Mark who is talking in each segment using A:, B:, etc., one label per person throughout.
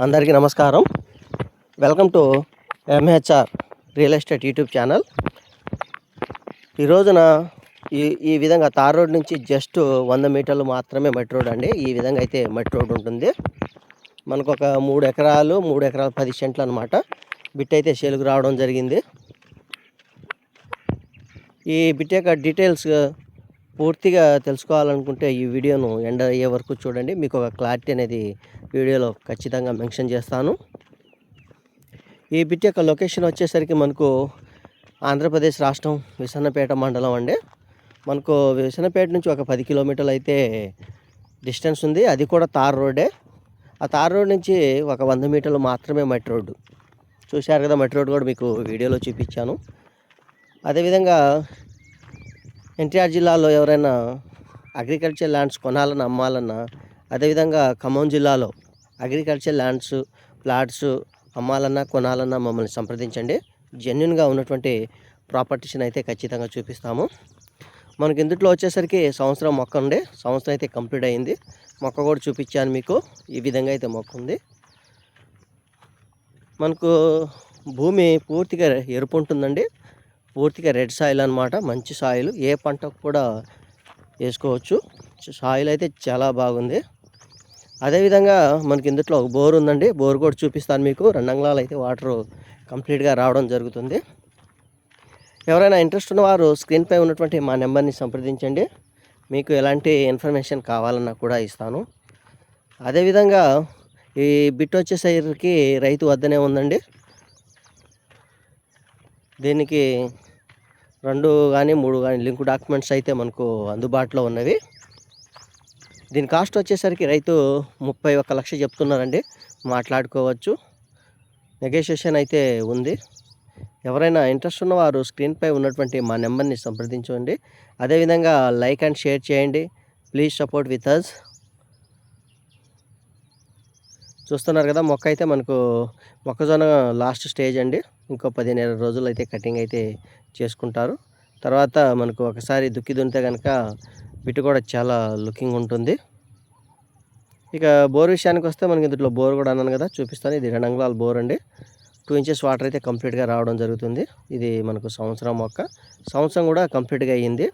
A: అందరికీ నమస్కారం. Welcome to MHR real estate YouTube channel. ఈ రోజున ఈ విధంగా తార్ రోడ్ నుంచి జస్ట్ 100 మీటర్లు మాత్రమే మట్టి రోడ్ అండి. ఈ విధంగా అయితే మట్టి రోడ్ ఉంటుంది. మనకు ఒక 3 ఎకరాలు 10 సెంట్లు అనమాట బిట్ అయితే సేలుకు రావడం జరిగింది. ఈ బిట్ యొక్క డీటెయిల్స్ పూర్తిగా తెలుసుకోవాలనుకుంటే ఈ వీడియోను ఎండ్ అయ్యే వరకు చూడండి. మీకు ఒక క్లారిటీ అనేది వీడియోలో ఖచ్చితంగా మెన్షన్ చేస్తాను. ఈ బిట్ యొక్క లొకేషన్ వచ్చేసరికి మనకు ఆంధ్రప్రదేశ్ రాష్ట్రం విసన్నపేట మండలం అండి. మనకు విసన్నపేట నుంచి ఒక 10 కిలోమీటర్లు అయితే డిస్టెన్స్ ఉంది. అది కూడా తార్ రోడ్డే. ఆ తార్ రోడ్ నుంచి ఒక 100 మీటర్లు మాత్రమే మట్టి రోడ్డు. చూశారు కదా, మట్టి రోడ్డు కూడా మీకు వీడియోలో చూపించాను. అదేవిధంగా ఎన్టీఆర్ జిల్లాలో ఎవరైనా అగ్రికల్చర్ ల్యాండ్స్ కొనాలన్నా అమ్మాలన్నా, అదేవిధంగా ఖమ్మం జిల్లాలో అగ్రికల్చర్ ల్యాండ్స్ ప్లాట్స్ అమ్మాలన్నా కొనాలన్నా మమ్మల్ని సంప్రదించండి. జెన్యున్గా ఉన్నటువంటి ప్రాపర్టీస్ని అయితే ఖచ్చితంగా చూపిస్తాము. మనకి ఇందులో వచ్చేసరికి సంవత్సరం మొక్క ఉండే, సంవత్సరం అయితే కంప్లీట్ అయింది. మొక్క కూడా చూపించాను మీకు. ఈ విధంగా అయితే మొక్క ఉంది. మనకు భూమి పూర్తిగా ఎరుపు ఉంటుందండి. పూర్తిగా రెడ్ సాయిల్ అనమాట. మంచి సాయిల్, ఏ పంటకు కూడా వేసుకోవచ్చు. సాయిల్ అయితే చాలా బాగుంది. అదేవిధంగా మనకి ఇందులో ఒక బోర్ ఉందండి. బోర్ కూడా చూపిస్తాను మీకు. 2 అంగుళాలు అయితే వాటర్ కంప్లీట్గా రావడం జరుగుతుంది. ఎవరైనా ఇంట్రెస్ట్ ఉన్నవారు స్క్రీన్పై ఉన్నటువంటి మా నెంబర్ని సంప్రదించండి. మీకు ఎలాంటి ఇన్ఫర్మేషన్ కావాలన్నా కూడా ఇస్తాను. అదేవిధంగా ఈ బిట్ వచ్చేసరికి రైతు వద్దనే ఉందండి. దీనికి 2 కానీ 3 కానీ లింక్ డాక్యుమెంట్స్ అయితే మనకు అందుబాటులో ఉన్నవి. దీని కాస్ట్ వచ్చేసరికి రైతు 31 లక్షలు చెప్తున్నారండి. మాట్లాడుకోవచ్చు, నెగోషియేషన్ అయితే ఉంది. ఎవరైనా ఇంట్రెస్ట్ ఉన్నవారు స్క్రీన్పై ఉన్నటువంటి మా నెంబర్ని సంప్రదించండి. అదేవిధంగా లైక్ అండ్ షేర్ చేయండి. Please support with us. చూస్తున్నారు కదా, మొక్క అయితే మనకు మొక్కజొన్న లాస్ట్ స్టేజ్ అండి. ఇంకో 15 రోజులు అయితే కటింగ్ అయితే చేసుకుంటారు. తర్వాత మనకు ఒకసారి దుక్కి దున్నితే కనుక బిట్టు కూడా చాలా లుకింగ్ ఉంటుంది. ఇక బోర్ విషయానికి వస్తే మనకి ఇందులో బోర్ కూడా అన్నాను కదా, చూపిస్తాను. ఇది 2 అంగుళాల బోర్ అండి. 2 ఇంచెస్ వాటర్ అయితే కంప్లీట్గా రావడం జరుగుతుంది. ఇది మనకు సంవత్సరం మొక్క, సంవత్సరం కూడా కంప్లీట్గా అయ్యింది.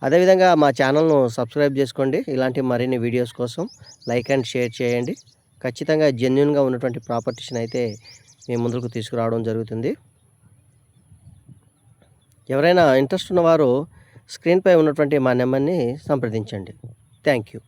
A: అదేవిధంగా మా ఛానల్ను సబ్స్క్రైబ్ చేసుకోండి. ఇలాంటి మరిన్ని వీడియోస్ కోసం లైక్ అండ్ షేర్ చేయండి. ఖచ్చితంగా జెన్యున్గా ఉన్నటువంటి ప్రాపర్టీస్ని అయితే మేము ముందుకు తీసుకురావడం జరుగుతుంది. ఎవరైనా ఇంట్రెస్ట్ ఉన్నవారు స్క్రీన్పై ఉన్నటువంటి మా నెంబర్ని సంప్రదించండి. Thank you.